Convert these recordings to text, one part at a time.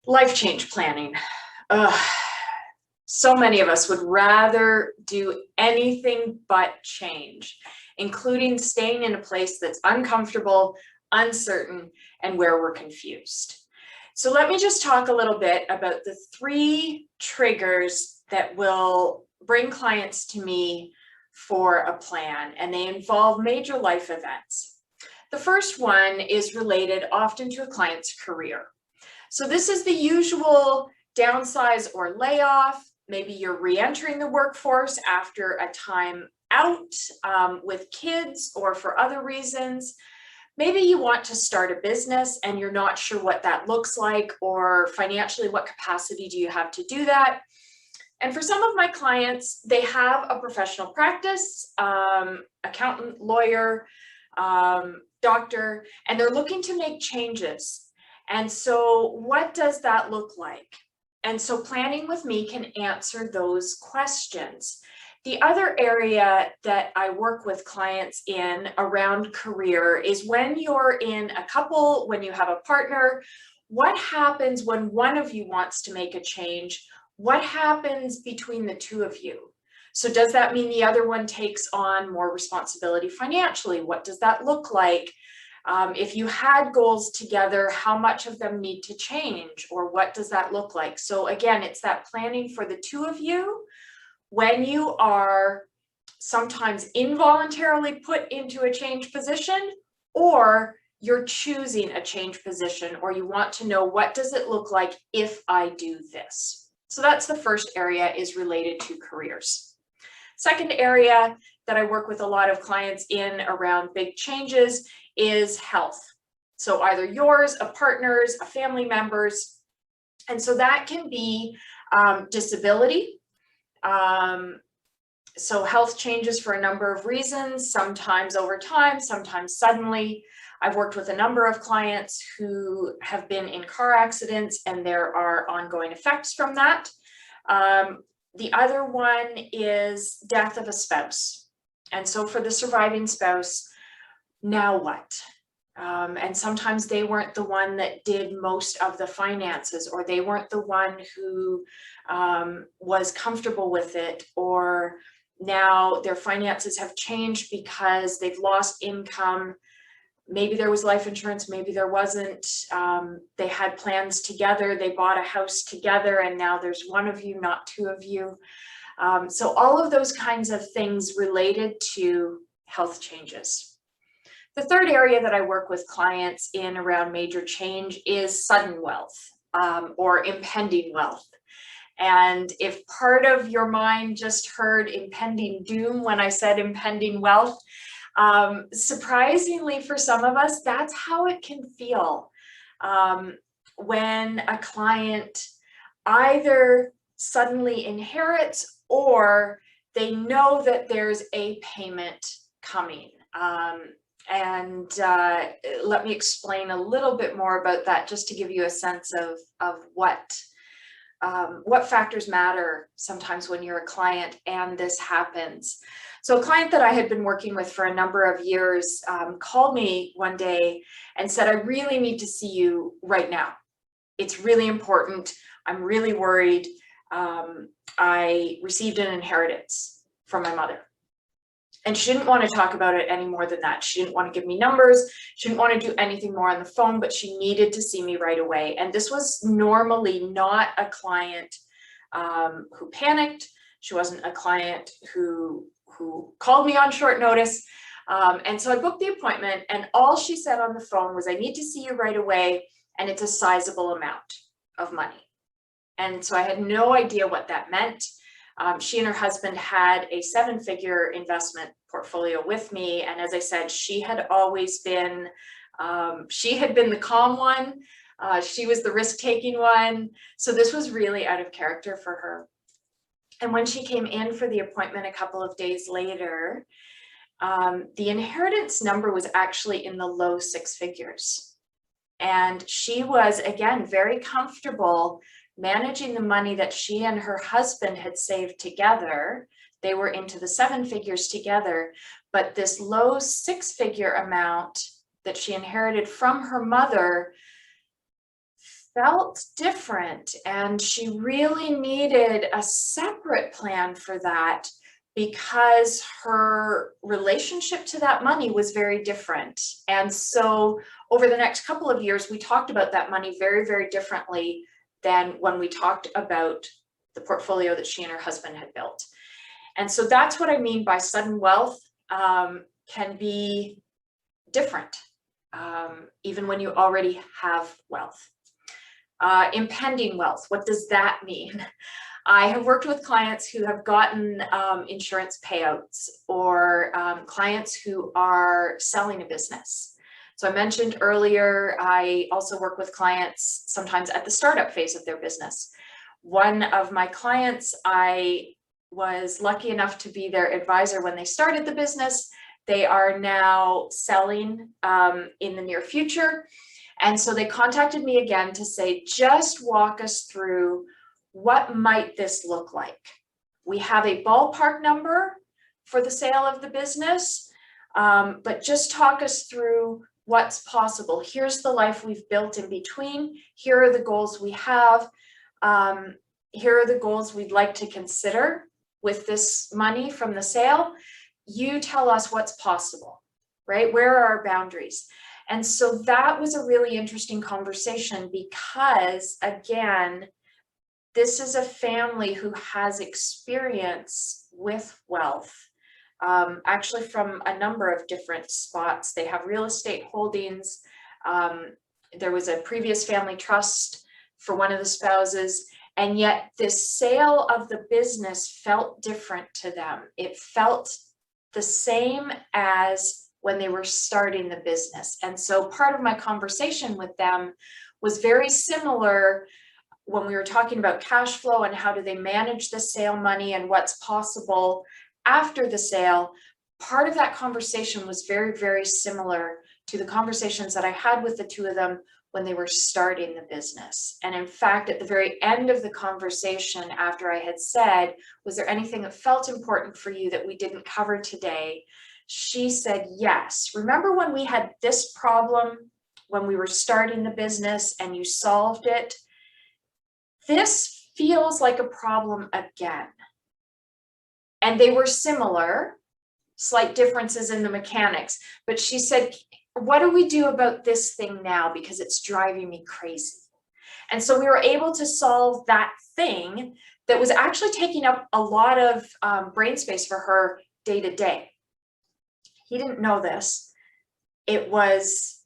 Life change planning. Ugh. So many of us would rather do anything but change, including staying in a place that's uncomfortable, uncertain, and where we're confused. So let me just talk a little bit about the 3 triggers that will bring clients to me for a plan, and they involve major life events. The first one is related often to a client's career. So this is the usual downsize or layoff. Maybe you're re-entering the workforce after a time out with kids or for other reasons. Maybe you want to start a business and you're not sure what that looks like, or financially, what capacity do you have to do that? And for some of my clients, they have a professional practice, accountant, lawyer, doctor, and they're looking to make changes. And so what does that look like? And so planning with me can answer those questions. The other area that I work with clients in around career is when you're in a couple, when you have a partner, what happens when one of you wants to make a change? What happens between the two of you? So does that mean the other one takes on more responsibility financially? What does that look like? If you had goals together, how much of them need to change, or what does that look like? So again, it's that planning for the two of you when you are sometimes involuntarily put into a change position, or you're choosing a change position, or you want to know, what does it look like if I do this? So that's the first area, is related to careers. Second area that I work with a lot of clients in around big changes is health. So either yours, a partner's, a family member's. And so that can be disability. So health changes for a number of reasons, sometimes over time, sometimes suddenly. I've worked with a number of clients who have been in car accidents, and there are ongoing effects from that. The other one is death of a spouse. And so for the surviving spouse, now what? And sometimes they weren't the one that did most of the finances, or they weren't the one who was comfortable with it, or now their finances have changed because they've lost income. Maybe there was life insurance, maybe there wasn't. They had plans together, they bought a house together, and now there's one of you, not two of you. So all of those kinds of things related to health changes. The third area that I work with clients in around major change is sudden wealth, or impending wealth. And if part of your mind just heard impending doom when I said impending wealth, surprisingly for some of us, that's how it can feel when a client either suddenly inherits, or they know that there's a payment coming. Let me explain a little bit more about that, just to give you a sense of what factors matter sometimes when you're a client and this happens. So a client that I had been working with for a number of years called me one day and said, I really need to see you right now. It's really important. I'm really worried. I received an inheritance from my mother. And she didn't want to talk about it any more than that. She didn't want to give me numbers. She didn't want to do anything more on the phone, but she needed to see me right away. And this was normally not a client who panicked. She wasn't a client who called me on short notice. And so I booked the appointment, and all she said on the phone was, I need to see you right away, and it's a sizable amount of money. And so I had no idea what that meant. She and her husband had a 7-figure investment portfolio with me. And as I said, she had always been, she had been the calm one. She was the risk-taking one. So this was really out of character for her. And when she came in for the appointment a couple of days later, the inheritance number was actually in the low 6 figures. And she was, again, very comfortable managing the money that she and her husband had saved together. They were into the 7 figures together, but this low 6-figure amount that she inherited from her mother felt different, and she really needed a separate plan for that because her relationship to that money was very different. And so over the next couple of years, we talked about that money very, very differently than when we talked about the portfolio that she and her husband had built. And so that's what I mean by sudden wealth can be different, even when you already have wealth. Impending wealth, what does that mean? I have worked with clients who have gotten insurance payouts, or clients who are selling a business. So I mentioned earlier, I also work with clients sometimes at the startup phase of their business. One of my clients, I was lucky enough to be their advisor when they started the business. They are now selling in the near future. And so they contacted me again to say, just walk us through, what might this look like? We have a ballpark number for the sale of the business, but just talk us through what's possible. Here's the life we've built in between. Here are the goals we have. Here are the goals we'd like to consider with this money from the sale. You tell us what's possible, right? Where are our boundaries? And so that was a really interesting conversation because, again, this is a family who has experience with wealth, actually from a number of different spots. They have real estate holdings. There was a previous family trust for one of the spouses, and yet this sale of the business felt different to them. It felt the same as when they were starting the business. And so part of my conversation with them was very similar when we were talking about cash flow and how do they manage the sale money and what's possible after the sale. Part of that conversation was very, very similar to the conversations that I had with the two of them when they were starting the business. And in fact, at the very end of the conversation, after I had said, was there anything that felt important for you that we didn't cover today? She said, yes. Remember when we had this problem when we were starting the business and you solved it? This feels like a problem again. And they were similar, slight differences in the mechanics. But she said, what do we do about this thing now? Because it's driving me crazy. And so we were able to solve that thing that was actually taking up a lot of brain space for her day to day. He didn't know this. It was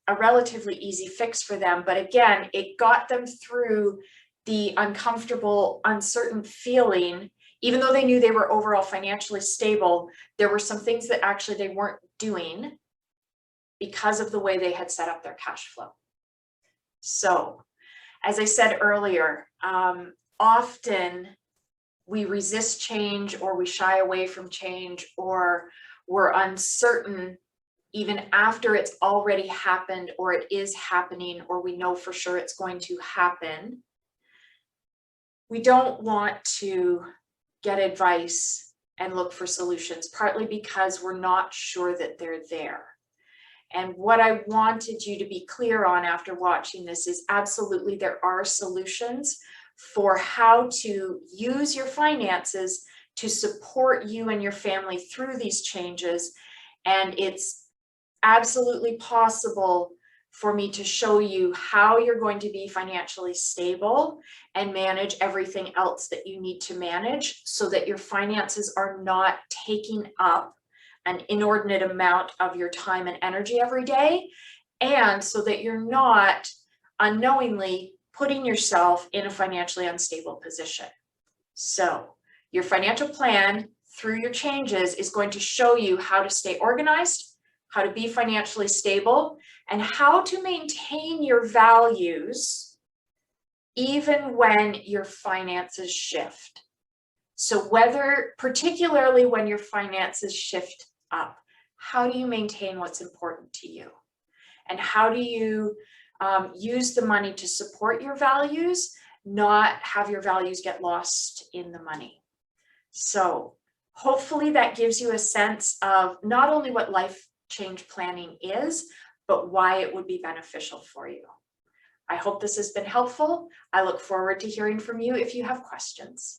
a relatively easy fix for them. But again, it got them through the uncomfortable, uncertain feeling. Even though they knew they were overall financially stable, there were some things that actually they weren't doing because of the way they had set up their cash flow. So, as I said earlier, often we resist change, or we shy away from change, or we're uncertain even after it's already happened, or it is happening, or we know for sure it's going to happen. We don't want to get advice and look for solutions, partly because we're not sure that they're there. And what I wanted you to be clear on after watching this is absolutely there are solutions for how to use your finances to support you and your family through these changes. And it's absolutely possible for me to show you how you're going to be financially stable and manage everything else that you need to manage so that your finances are not taking up an inordinate amount of your time and energy every day, and so that you're not unknowingly putting yourself in a financially unstable position. So your financial plan through your changes is going to show you how to stay organized, how to be financially stable, and how to maintain your values even when your finances shift. So whether, particularly when your finances shift up, how do you maintain what's important to you? And how do you use the money to support your values, not have your values get lost in the money? So hopefully that gives you a sense of not only what life change planning is, but why it would be beneficial for you. I hope this has been helpful. I look forward to hearing from you if you have questions.